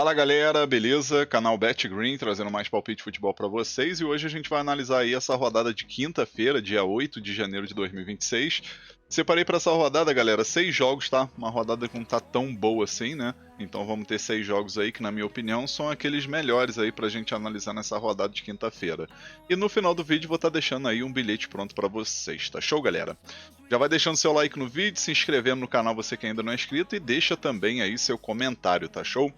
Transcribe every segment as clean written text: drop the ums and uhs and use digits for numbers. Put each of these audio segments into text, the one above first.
Fala galera, beleza? Canal Bet Green trazendo mais palpite de futebol para vocês e hoje a gente vai analisar aí essa rodada de quinta-feira, dia 8 de janeiro de 2026. Separei para essa rodada, galera, 6 jogos, tá? Uma rodada que não tá tão boa assim, né? Então vamos ter 6 jogos aí que, na minha opinião, são aqueles melhores aí pra gente analisar nessa rodada de quinta-feira. E no final do vídeo vou estar deixando aí um bilhete pronto para vocês, tá show, galera? Já vai deixando seu like no vídeo, se inscrevendo no canal você que ainda não é inscrito e deixa também aí seu comentário, tá show?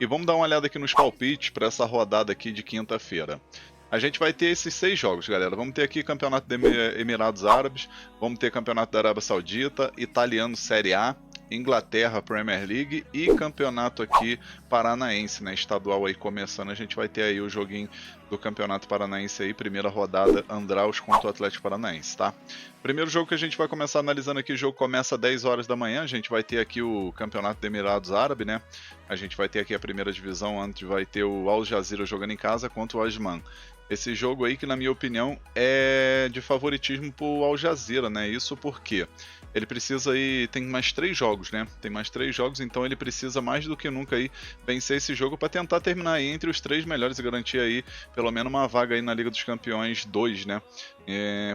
E vamos dar uma olhada aqui nos palpites para essa rodada aqui de quinta-feira. A gente vai ter esses 6 jogos, galera. Vamos ter aqui Campeonato dos Emirados Árabes, vamos ter Campeonato da Arábia Saudita, Italiano Série A, Inglaterra Premier League e Campeonato aqui Paranaense, né? Estadual aí começando. A gente vai ter aí o joguinho do Campeonato Paranaense aí, primeira rodada, Andraus contra o Atlético Paranaense, tá? Primeiro jogo que a gente vai começar analisando aqui, o jogo começa às 10 horas da manhã, a gente vai ter aqui o Campeonato dos Emirados Árabes, né? A gente vai ter aqui a primeira divisão, onde vai ter o Al Jazeera jogando em casa contra o Ajman. Esse jogo aí que, na minha opinião, é de favoritismo pro Al Jazeera, né? Isso porque ele precisa aí, tem mais 3 jogos, né? Tem mais 3 jogos, então ele precisa mais do que nunca aí vencer esse jogo para tentar terminar aí entre os 3 melhores e garantir aí pelo menos uma vaga aí na Liga dos Campeões 2, né?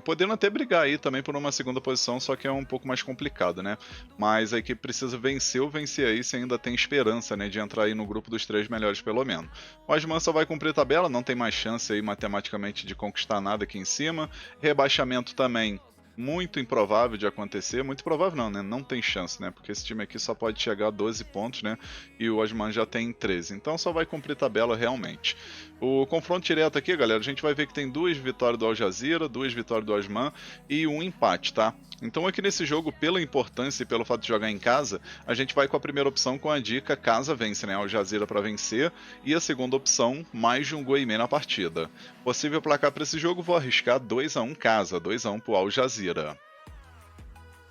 Podendo até brigar aí também por uma segunda posição, só que é um pouco mais complicado, né? Mas a equipe precisa vencer ou vencer aí se ainda tem esperança, né? De entrar aí no grupo dos 3 melhores pelo menos. O Asman só vai cumprir tabela, não tem mais chance aí matematicamente de conquistar nada aqui em cima. Rebaixamento também muito improvável de acontecer, muito provável não, né? Não tem chance, né? Porque esse time aqui só pode chegar a 12 pontos, né? E o Osman já tem 13, então só vai cumprir tabela realmente. O confronto direto aqui, galera, a gente vai ver que tem 2 vitórias do Al Jazeera, 2 vitórias do Osman e um empate, tá? Então aqui nesse jogo, pela importância e pelo fato de jogar em casa, a gente vai com a primeira opção com a dica casa vence, né? Al Jazeera para vencer e a segunda opção, mais de um gol e meio na partida. Possível placar para esse jogo, vou arriscar 2-1 casa, 2-1 pro Al Jazeera.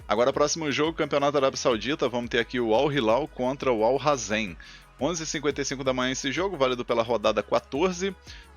Agora, próximo jogo, Campeonato da Arábia Saudita, vamos ter aqui o Al Hilal contra o Al Hazen. 11h55 da manhã esse jogo, válido pela rodada 14.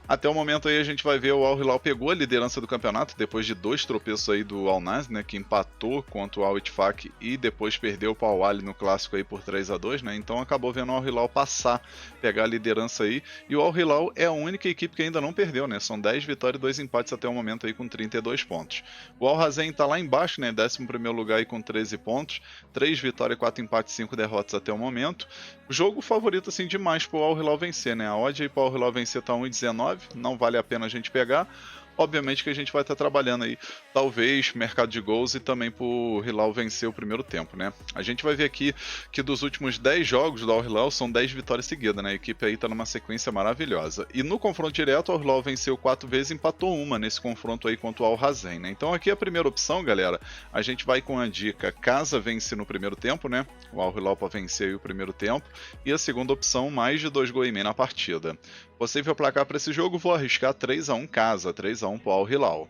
Até o momento aí a gente vai ver o Al Hilal pegou a liderança do campeonato depois de 2 tropeços aí do Al Nassr, né, que empatou contra o Al Ittifaq e depois perdeu para o Al Ahly no clássico aí por 3-2, né? Então acabou vendo o Al Hilal passar, pegar a liderança aí. E o Al Hilal é a única equipe que ainda não perdeu, né? São 10 vitórias e 2 empates até o momento aí com 32 pontos. O Al Hazen tá lá embaixo, né, 11º lugar aí com 13 pontos, 3 vitórias, 4 empates, 5 derrotas até o momento. Jogo favorito assim demais pro Al Hilal vencer, né? A odd aí pro Al Hilal vencer tá 1,19. Não vale a pena a gente pegar. Obviamente que a gente vai estar trabalhando aí, talvez, mercado de gols e também pro Hilal vencer o primeiro tempo, né? A gente vai ver aqui que dos últimos 10 jogos do Al Hilal são 10 vitórias seguidas, né? A equipe aí tá numa sequência maravilhosa. E no confronto direto, o Al Hilal venceu 4 vezes e empatou uma nesse confronto aí contra o Al Hazen, né? Então aqui a primeira opção, galera, a gente vai com a dica casa vence no primeiro tempo, né? O Al Hilal para vencer aí o primeiro tempo. E a segunda opção, mais de 2 gols e meio na partida. Possível placar para esse jogo, vou arriscar 3-1 casa, 3-1 pro Al Hilal.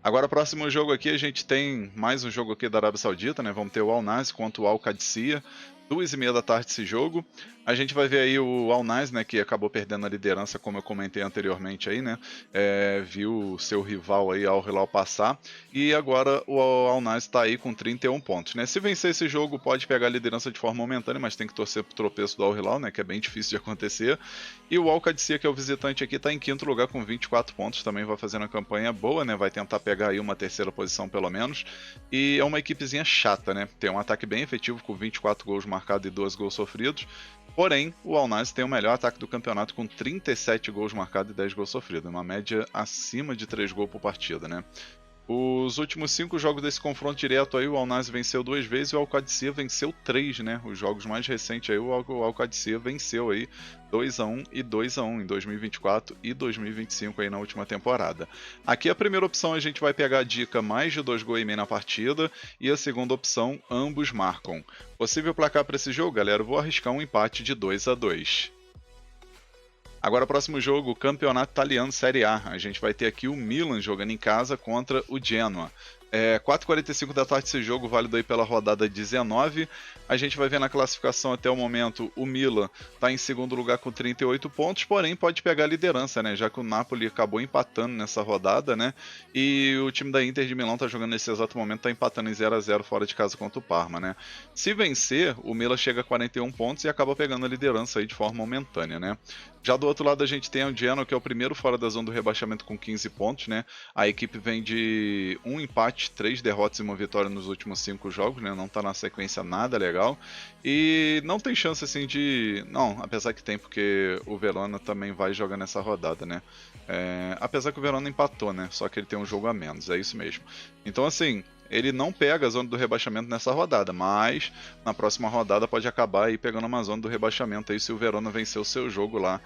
Agora, próximo jogo aqui, a gente tem mais um jogo aqui da Arábia Saudita, né? Vamos ter o Al Nassr contra o Al Qadisiyah. 2h30 da tarde esse jogo. A gente vai ver aí o Al Nassr, né, que acabou perdendo a liderança, como eu comentei anteriormente aí, né? Viu o seu rival aí, Al Hilal, passar. E agora o Al Nassr tá aí com 31 pontos, né? Se vencer esse jogo, pode pegar a liderança de forma momentânea, mas tem que torcer pro tropeço do Al Hilal, né? Que é bem difícil de acontecer. E o Al Qadisiyah, que é o visitante aqui, tá em 5º lugar com 24 pontos. Também vai fazendo uma campanha boa, né? Vai tentar pegar aí uma terceira posição pelo menos. E é uma equipezinha chata, né? Tem um ataque bem efetivo com 24 gols marcados e 2 gols sofridos. Porém, o Al Nassr tem o melhor ataque do campeonato com 37 gols marcados e 10 gols sofridos. Uma média acima de 3 gols por partida, né? Os últimos 5 jogos desse confronto direto aí, o Al Nassr venceu 2 vezes e o Al Qadisiyah venceu 3, né? Os jogos mais recentes aí, o Al Qadisiyah venceu aí 2-1 e 2-1 em 2024 e 2025 aí na última temporada. Aqui a primeira opção a gente vai pegar a dica mais de 2 gols e meio na partida e a segunda opção ambos marcam. Possível placar para esse jogo, galera, eu vou arriscar um empate de 2-2. Agora, próximo jogo, Campeonato Italiano Série A. A gente vai ter aqui o Milan jogando em casa contra o Genoa. 4h45 da tarde esse jogo, válido aí pela rodada 19. A gente vai ver na classificação até o momento, o Milan está em segundo lugar com 38 pontos, porém pode pegar a liderança, né? Já que o Napoli acabou empatando nessa rodada, né? E o time da Inter de Milão está jogando nesse exato momento, está empatando em 0-0 fora de casa contra o Parma, né? Se vencer, o Milan chega a 41 pontos e acaba pegando a liderança aí de forma momentânea, né? Já do outro lado a gente tem o Genoa, que é o primeiro fora da zona do rebaixamento com 15 pontos, né? A equipe vem de um empate, 3 derrotas e uma vitória nos últimos 5 jogos, né? Não tá na sequência nada legal. E não tem chance assim de... Não, apesar que tem, porque o Verona também vai jogar nessa rodada, né? Apesar que o Verona empatou, né? Só que ele tem um jogo a menos, é isso mesmo. Então assim, ele não pega a zona do rebaixamento nessa rodada, mas na próxima rodada pode acabar aí pegando uma zona do rebaixamento aí se o Verona vencer o seu jogo lá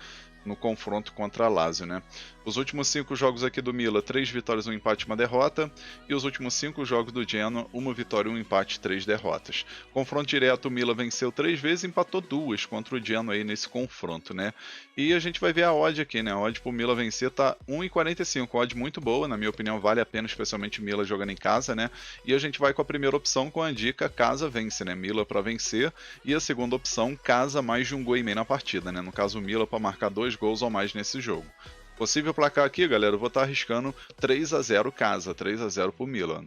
no confronto contra a Lazio, né? Os últimos 5 jogos aqui do Milan, 3 vitórias, 1 empate e 1 derrota. E os últimos 5 jogos do Genoa, 1 vitória, 1 empate e 3 derrotas. Confronto direto, o Milan venceu 3 vezes e empatou 2 contra o Genoa aí nesse confronto, né? E a gente vai ver a odd aqui, né? A odd pro Milan vencer tá 1,45, odd muito boa, na minha opinião vale a pena, especialmente o Milan jogando em casa, né? E a gente vai com a primeira opção com a dica casa vence, né? Milan para vencer, e a segunda opção casa mais de um gol e meio na partida, né? No caso o Milan para marcar 2 gols ou mais nesse jogo. Possível placar aqui, galera, eu vou estar arriscando 3-0 casa, 3-0 pro Milan.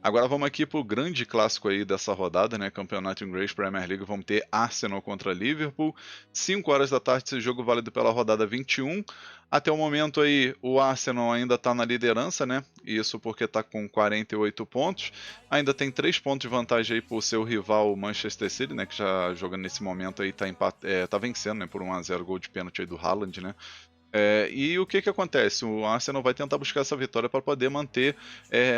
Agora vamos aqui pro grande clássico aí dessa rodada, né? Campeonato Inglês Premier League. Vamos ter Arsenal contra Liverpool. 5 horas da tarde, esse jogo válido pela rodada 21. Até o momento aí, o Arsenal ainda está na liderança, né? Isso porque está com 48 pontos. Ainda tem 3 pontos de vantagem aí por seu rival Manchester City, né? Que já joga nesse momento aí, tá vencendo, né? Por 1-0, gol de pênalti aí do Haaland, né? E o que acontece? O Arsenal vai tentar buscar essa vitória para poder manter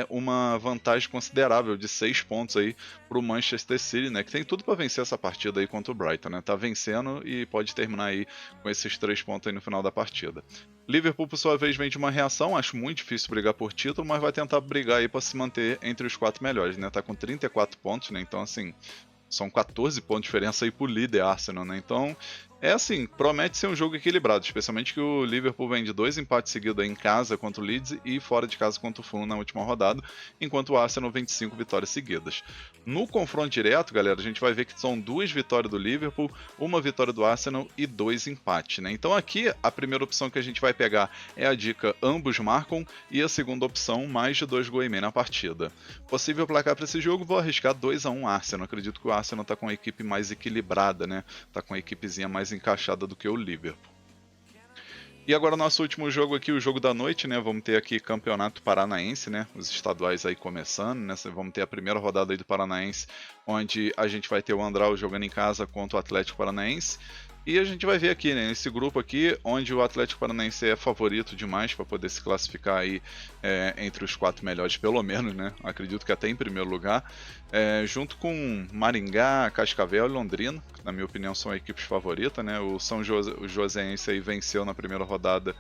uma vantagem considerável de 6 pontos aí para o Manchester City, né? Que tem tudo para vencer essa partida aí contra o Brighton, né? Tá vencendo e pode terminar aí com esses 3 pontos aí no final da partida. Liverpool, por sua vez, vem de uma reação. Acho muito difícil brigar por título, mas vai tentar brigar aí para se manter entre os 4 melhores, né? Tá com 34 pontos, né? Então, assim, são 14 pontos de diferença aí pro líder Arsenal, né? Então, assim, promete ser um jogo equilibrado, especialmente que o Liverpool vem de 2 empates seguidos em casa contra o Leeds e fora de casa contra o Fulham na última rodada, enquanto o Arsenal vem de 5 vitórias seguidas. No confronto direto, galera, a gente vai ver que são 2 vitórias do Liverpool, 1 vitória do Arsenal e 2 empates, né? Então aqui, a primeira opção que a gente vai pegar é a dica ambos marcam e a segunda opção, mais de 2 gols e meio na partida. Possível placar para esse jogo, vou arriscar 2-1 Arsenal. Acredito que o Arsenal tá com a equipe mais equilibrada, né? Tá com a equipezinha mais encaixada do que o Liverpool. E agora nosso último jogo aqui, o jogo da noite, né? Vamos ter aqui Campeonato Paranaense, né? Os estaduais aí começando, né? Vamos ter a primeira rodada aí do Paranaense, onde a gente vai ter o Andral jogando em casa contra o Atlético Paranaense. E a gente vai ver aqui, né, nesse grupo aqui, onde o Atlético Paranaense é favorito demais para poder se classificar aí entre os 4 melhores, pelo menos, né? Acredito que até em primeiro lugar, junto com Maringá, Cascavel e Londrina, que na minha opinião são equipes favoritas, né? O o Joséense aí venceu na primeira rodada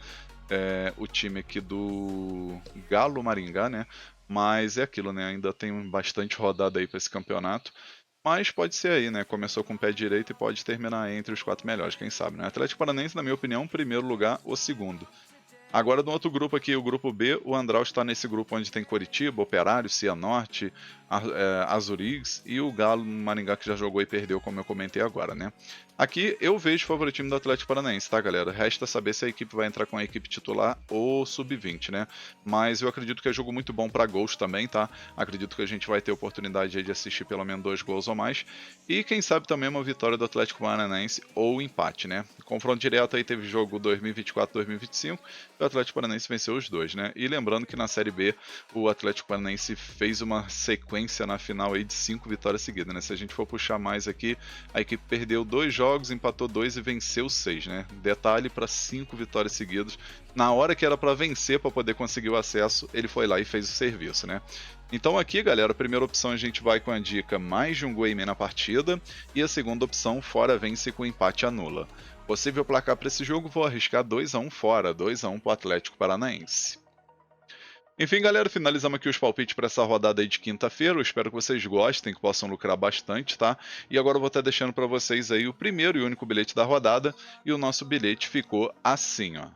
o time aqui do Galo Maringá, né? Mas é aquilo, né? Ainda tem bastante rodada aí para esse campeonato. Mas pode ser aí, né? Começou com o pé direito e pode terminar entre os 4 melhores, quem sabe, né? Atlético Paranaense, na minha opinião, primeiro lugar, o segundo. Agora, no outro grupo aqui, o grupo B, o Andral está nesse grupo onde tem Coritiba, Operário, Cianorte, Azurigs e o Galo Maringá, que já jogou e perdeu, como eu comentei agora, né? Aqui eu vejo o favoritismo do Atlético Paranaense, tá, galera? Resta saber se a equipe vai entrar com a equipe titular ou sub-20, né? Mas eu acredito que é jogo muito bom para gols também, tá? Acredito que a gente vai ter oportunidade de assistir pelo menos 2 gols ou mais. E quem sabe também uma vitória do Atlético Paranaense ou empate, né? Confronto direto aí teve jogo 2024-2025. O Atlético Paranaense venceu os 2, né? E lembrando que na Série B o Atlético Paranaense fez uma sequência na final aí de 5 vitórias seguidas, né? Se a gente for puxar mais aqui, a equipe perdeu 2 jogos, empatou 2 e venceu 6, né? Detalhe para 5 vitórias seguidas. Na hora que era para vencer para poder conseguir o acesso, ele foi lá e fez o serviço, né? Então aqui, galera, a primeira opção a gente vai com a dica mais de um gol e meio na partida e a segunda opção fora vence com empate anula. Possível placar para esse jogo, vou arriscar 2-1 fora, 2-1 para o Atlético Paranaense. Enfim, galera, finalizamos aqui os palpites para essa rodada aí de quinta-feira. Eu espero que vocês gostem, que possam lucrar bastante, tá? E agora eu vou estar deixando para vocês aí o primeiro e único bilhete da rodada. E o nosso bilhete ficou assim, ó.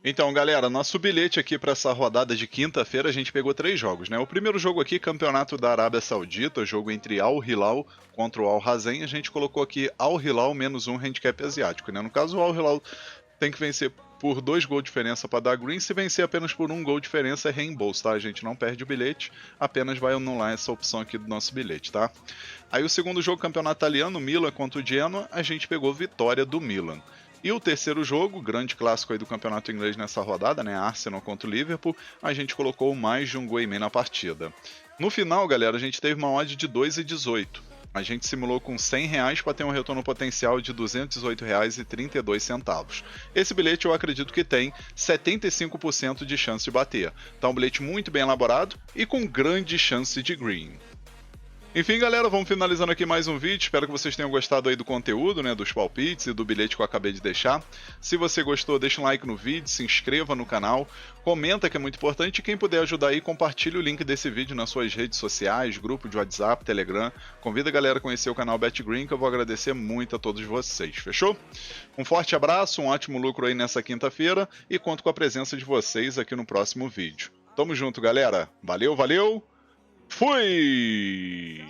Então, galera, nosso bilhete aqui para essa rodada de quinta-feira, a gente pegou 3 jogos, né? O primeiro jogo aqui, Campeonato da Arábia Saudita, jogo entre Al Hilal contra o Al Razen, a gente colocou aqui Al Hilal menos 1 handicap asiático, né? No caso, o Al Hilal tem que vencer por 2 gols de diferença para dar green, se vencer apenas por 1 gol de diferença é reembolso, tá? A gente não perde o bilhete, apenas vai anular essa opção aqui do nosso bilhete, tá? Aí o segundo jogo, Campeonato Italiano, Milan contra o Genoa, a gente pegou vitória do Milan. E o terceiro jogo, grande clássico aí do campeonato inglês nessa rodada, né? Arsenal contra o Liverpool, a gente colocou mais de um gol e meio na partida. No final, galera, a gente teve uma odd de 2,18. A gente simulou com R$100 para ter um retorno potencial de R$218,32. Esse bilhete eu acredito que tem 75% de chance de bater. Tá um bilhete muito bem elaborado e com grande chance de green. Enfim, galera, vamos finalizando aqui mais um vídeo. Espero que vocês tenham gostado aí do conteúdo, né, dos palpites e do bilhete que eu acabei de deixar. Se você gostou, deixa um like no vídeo, se inscreva no canal, comenta que é muito importante e quem puder ajudar aí, compartilhe o link desse vídeo nas suas redes sociais, grupo de WhatsApp, Telegram. Convida a galera a conhecer o canal BetGreen, que eu vou agradecer muito a todos vocês, fechou? Um forte abraço, um ótimo lucro aí nessa quinta-feira e conto com a presença de vocês aqui no próximo vídeo. Tamo junto, galera. Valeu, valeu! Fui!